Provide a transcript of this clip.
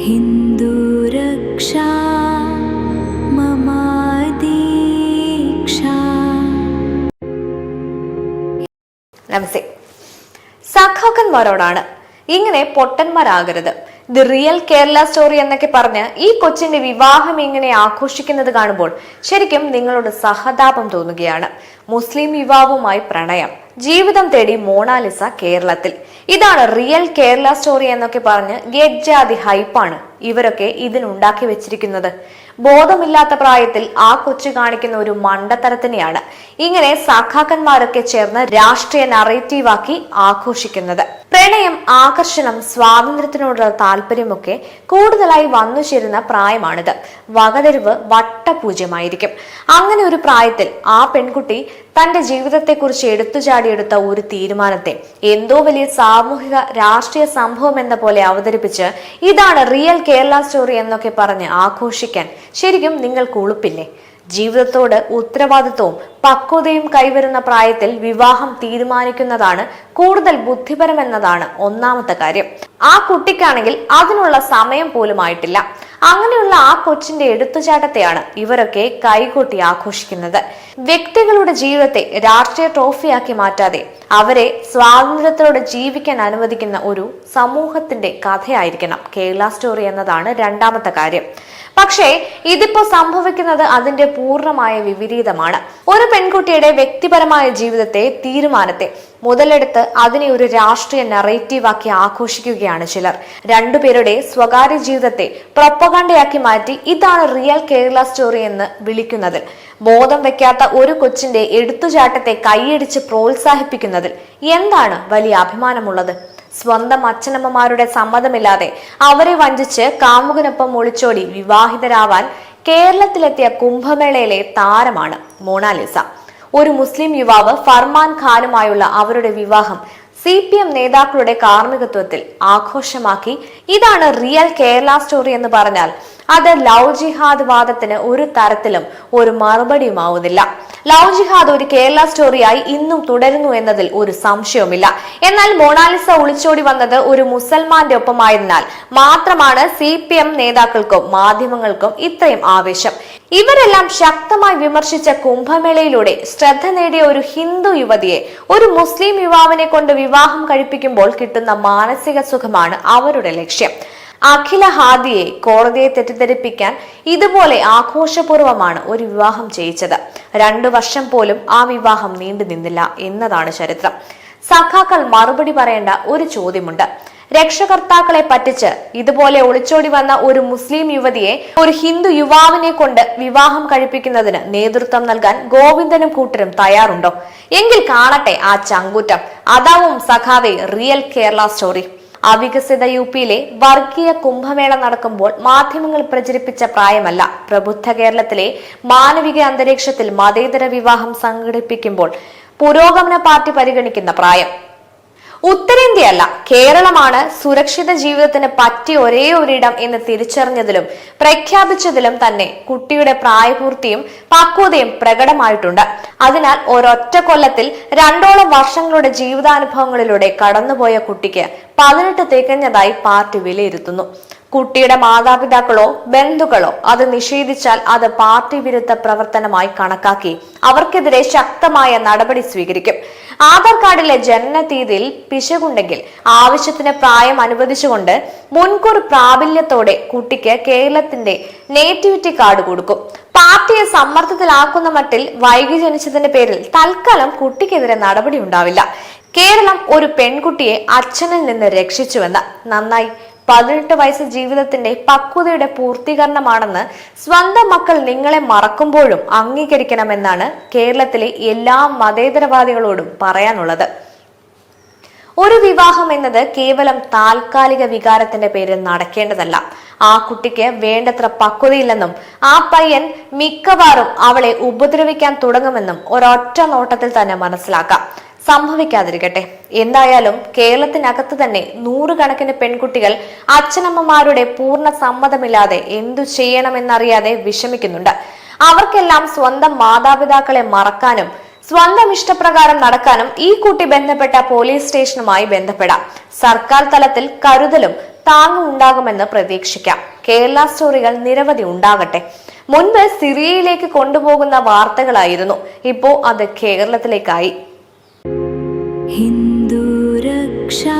हिन्दुरक्षा ममादीक्षा. നമസ്തേ. സഖാക്കന്മാരോടാണ് ഇങ്ങനെ പൊട്ടന്മാരാകരുത്. The real Kerala story എന്നൊക്കെ പറഞ്ഞ് ഈ കൊച്ചിന്റെ വിവാഹം ഇങ്ങനെ ആഘോഷിക്കുന്നത് കാണുമ്പോൾ ശരിക്കും നിങ്ങളോട് സഹതാപം തോന്നുകയാണ്. മുസ്ലിം യുവാവുമായി പ്രണയം, ജീവിതം തേടി മോണാലിസ കേരളത്തിൽ. ഇതാണ് റിയൽ കേരള സ്റ്റോറി എന്നൊക്കെ പറഞ്ഞ് ഗെജ്ജാതി ഹൈപ്പാണ് ഇവരൊക്കെ ഇതിനുണ്ടാക്കി വെച്ചിരിക്കുന്നത്. ബോധമില്ലാത്ത പ്രായത്തിൽ ആ കൊച്ചു കാണിക്കുന്ന ഒരു മണ്ടത്തരത്തിനെയാണ് ഇങ്ങനെ സഖാക്കന്മാരൊക്കെ ചേർന്ന് രാഷ്ട്രീയ നറേറ്റീവാക്കി ആഘോഷിക്കുന്നത്. പ്രണയം, ആകർഷണം, സ്വാതന്ത്ര്യത്തിനോടുള്ള താല്പര്യമൊക്കെ കൂടുതലായി വന്നു ചേരുന്ന പ്രായമാണിത്. വകതിരിവ് വട്ടപൂജ്യമായിരിക്കും. അങ്ങനെ ഒരു പ്രായത്തിൽ ആ പെൺകുട്ടി തന്റെ ജീവിതത്തെക്കുറിച്ച് എടുത്തുചാടിയെടുത്ത ഒരു തീരുമാനത്തെ എന്തോ വലിയ സാമൂഹിക രാഷ്ട്രീയ സംഭവം എന്ന പോലെ അവതരിപ്പിച്ച് ഇതാണ് റിയൽ കേരള സ്റ്റോറി എന്നൊക്കെ പറഞ്ഞ് ആഘോഷിക്കാൻ ശരിക്കും നിങ്ങൾക്ക് ഉളുപ്പില്ലേ? ജീവിതത്തോട് ഉത്തരവാദിത്വവും പക്വതയും കൈവരുന്ന പ്രായത്തിൽ വിവാഹം തീരുമാനിക്കുന്നതാണ് കൂടുതൽ ബുദ്ധിപരമെന്നതാണ് ഒന്നാമത്തെ കാര്യം. ആ കുട്ടിക്കാണെങ്കിൽ അതിനുള്ള സമയം പോലും ആയിട്ടില്ല. അങ്ങനെയുള്ള ആ കൊച്ചിന്റെ എടുത്തുചാട്ടത്തെയാണ് ഇവരൊക്കെ കൈകൊട്ടി ആഘോഷിക്കുന്നത്. വ്യക്തികളുടെ ജീവിതത്തെ രാഷ്ട്രീയ ട്രോഫിയാക്കി മാറ്റാതെ അവരെ സ്വാതന്ത്ര്യത്തോടെ ജീവിക്കാൻ അനുവദിക്കുന്ന ഒരു സമൂഹത്തിന്റെ കഥയായിരിക്കണം കേരള സ്റ്റോറി എന്നതാണ് രണ്ടാമത്തെ കാര്യം. പക്ഷേ ഇതിപ്പോ സംഭവിക്കുന്നത് അതിന്റെ പൂർണ്ണമായ വിപരീതമാണ്. ഒരു പെൺകുട്ടിയുടെ വ്യക്തിപരമായ ജീവിതത്തെ, തീരുമാനത്തെ മുതലെടുത്ത് അതിനെ ഒരു രാഷ്ട്രീയ നറേറ്റീവാക്കി ആഘോഷിക്കുകയാണ് ചിലർ. രണ്ടുപേരുടെ സ്വകാര്യ ജീവിതത്തെ പ്രൊപ്പഗണ്ടയാക്കി മാറ്റി ഇതാണ് റിയൽ കേരള സ്റ്റോറി എന്ന് വിളിക്കുന്നതിൽ, ബോധം വെക്കാത്ത ഒരു കൊച്ചിന്റെ എടുത്തുചാട്ടത്തെ കൈയടിച്ച് പ്രോത്സാഹിപ്പിക്കുന്നതിൽ എന്താണ് വലിയ അഭിമാനമുള്ളത്? സ്വന്തം അച്ഛനമ്മമാരുടെ സമ്മതമില്ലാതെ അവരെ വഞ്ചിച്ച് കാമുകനൊപ്പം ഒളിച്ചോടി വിവാഹിതരാവാൻ കേരളത്തിലെത്തിയ കുംഭമേളയിലെ താരമാണ് മോണാലിസ. ഒരു മുസ്ലിം യുവാവ് ഫർമാൻ ഖാനുമായുള്ള അവരുടെ വിവാഹം CPM നേതാക്കളുടെ കാർമ്മികത്വത്തിൽ ആഘോഷമാക്കി. ഇതാണ് റിയൽ കേരള സ്റ്റോറി എന്ന് പറഞ്ഞാൽ അത് ലവ് ജിഹാദ് വാദത്തിന് ഒരു തരത്തിലും ഒരു മറുപടിയുമാവുന്നില്ല. ലവ് ജിഹാദ് ഒരു കേരള സ്റ്റോറിയായി ഇന്നും തുടരുന്നു എന്നതിൽ ഒരു സംശയവുമില്ല. എന്നാൽ മൊണാലിസ ഒളിച്ചോടി വന്നത് ഒരു മുസൽമാന്റെ ഒപ്പമായതിനാൽ മാത്രമാണ് CPM നേതാക്കൾക്കും മാധ്യമങ്ങൾക്കും ഇത്രയും ആവേശം. ഇവരെല്ലാം ശക്തമായി വിമർശിച്ച കുംഭമേളയിലൂടെ ശ്രദ്ധ നേടിയ ഒരു ഹിന്ദു യുവതിയെ ഒരു മുസ്ലിം യുവാവിനെ കൊണ്ട് വിവാഹം കഴിപ്പിക്കുമ്പോൾ കിട്ടുന്ന മാനസിക സുഖമാണ് അവരുടെ ലക്ഷ്യം. അഖില ഹാദിയെ കോടതിയെ തെറ്റിദ്ധരിപ്പിക്കാൻ ഇതുപോലെ ആഘോഷപൂർവ്വമാണ് ഒരു വിവാഹം ചെയ്യിച്ചത്. 2 വർഷം പോലും ആ വിവാഹം നീണ്ടു നിന്നില്ല എന്നതാണ് ചരിത്രം. സഖാക്കൾ മറുപടി പറയേണ്ട ഒരു ചോദ്യമുണ്ട്. രക്ഷകർത്താക്കളെ പറ്റിച്ച് ഇതുപോലെ ഒളിച്ചോടി വന്ന ഒരു മുസ്ലിം യുവതിയെ ഒരു ഹിന്ദു യുവാവിനെ കൊണ്ട് വിവാഹം കഴിപ്പിക്കുന്നതിന് നേതൃത്വം നൽകാൻ ഗോവിന്ദനും കൂട്ടരും തയ്യാറുണ്ടോ? എങ്കിൽ കാണട്ടെ ആ ചങ്കൂറ്റം. അതാവും സഖാവെ റിയൽ കേരള സ്റ്റോറി. അവികസിത UPയിലെ വർഗീയ കുംഭമേള നടക്കുമ്പോൾ മാധ്യമങ്ങൾ പ്രചരിപ്പിച്ച പ്രായമല്ല പ്രബുദ്ധ കേരളത്തിലെ മാനവിക അന്തരീക്ഷത്തിൽ മതേതര വിവാഹം സംഘടിപ്പിക്കുമ്പോൾ പുരോഗമന പാർട്ടി പരിഗണിക്കുന്ന പ്രായം. ഉത്തരേന്ത്യയല്ല, കേരളമാണ് സുരക്ഷിത ജീവിതത്തിന് പറ്റിയ ഒരേ ഒരിടം എന്ന് തിരിച്ചറിഞ്ഞതിലും പ്രഖ്യാപിച്ചതിലും തന്നെ കുട്ടിയുടെ പ്രായപൂർത്തിയും പക്വതയും പ്രകടമായിട്ടുണ്ട്. അതിനാൽ ഒരൊറ്റ കൊല്ലത്തിൽ 2ഓളം വർഷങ്ങളുടെ ജീവിതാനുഭവങ്ങളിലൂടെ കടന്നുപോയ കുട്ടിക്ക് 18 തികഞ്ഞതായി പാർട്ടി വിലയിരുത്തുന്നു. കുട്ടിയുടെ മാതാപിതാക്കളോ ബന്ധുക്കളോ അത് നിഷേധിച്ചാൽ അത് പാർട്ടി വിരുദ്ധ പ്രവർത്തനമായി കണക്കാക്കി അവർക്കെതിരെ ശക്തമായ നടപടി സ്വീകരിക്കും. ആധാർ കാർഡിലെ ജനനതീയതിയിൽ പിശകുണ്ടെങ്കിൽ ആവശ്യത്തിന് പ്രായം അനുവദിച്ചുകൊണ്ട് മുൻകൂർ പ്രാബല്യത്തോടെ കുട്ടിക്ക് കേരളത്തിന്റെ നേറ്റിവിറ്റി കാർഡ് കൊടുക്കും. പാർട്ടിയെ സമ്മർദ്ദത്തിലാക്കുന്ന മട്ടിൽ വൈകി ജനിച്ചതിന്റെ പേരിൽ തൽക്കാലം കുട്ടിക്കെതിരെ നടപടി ഉണ്ടാവില്ല. കേരളം ഒരു പെൺകുട്ടിയെ അച്ഛനിൽ നിന്ന് രക്ഷിച്ചുവെന്ന്. നന്നായി. 18 വയസ്സ് ജീവിതത്തിന്റെ പക്വതയുടെ പൂർത്തീകരണമാണെന്ന് സ്വന്തം മക്കൾ നിങ്ങളെ മറക്കുമ്പോഴും അംഗീകരിക്കണമെന്നാണ് കേരളത്തിലെ എല്ലാ മതേതരവാദികളോടും പറയാനുള്ളത്. ഒരു വിവാഹം എന്നത് കേവലം താൽക്കാലിക വികാരത്തിന്റെ പേരിൽ നടക്കേണ്ടതല്ല. ആ കുട്ടിക്ക് വേണ്ടത്ര പക്വതയില്ലെന്നും ആ പയ്യൻ മിക്കവാറും അവളെ ഉപദ്രവിക്കാൻ തുടങ്ങുമെന്നും ഒരൊറ്റ നോട്ടത്തിൽ തന്നെ മനസ്സിലാക്കാം. സംഭവിക്കാതിരിക്കട്ടെ. എന്തായാലും കേരളത്തിനകത്ത് തന്നെ 100 കണക്കിന് പെൺകുട്ടികൾ അച്ഛനമ്മമാരുടെ പൂർണ്ണ സമ്മതമില്ലാതെ എന്തു ചെയ്യണമെന്നറിയാതെ വിഷമിക്കുന്നുണ്ട്. അവർക്കെല്ലാം സ്വന്തം മാതാപിതാക്കളെ മറക്കാനും സ്വന്തം ഇഷ്ടപ്രകാരം നടക്കാനും ഈ കുട്ടി ബന്ധപ്പെട്ട പോലീസ് സ്റ്റേഷനുമായി ബന്ധപ്പെടാം. സർക്കാർ തലത്തിൽ കരുതലും താങ്ങും ഉണ്ടാകുമെന്ന് പ്രതീക്ഷിക്കാം. കേരള സ്റ്റോറികൾ നിരവധി ഉണ്ടാകട്ടെ. മുൻപ് സിറിയയിലേക്ക് കൊണ്ടുപോകുന്ന വാർത്തകളായിരുന്നു, ഇപ്പോ അത് കേരളത്തിലേക്കായി. ഹിന്ദു രക്ഷാ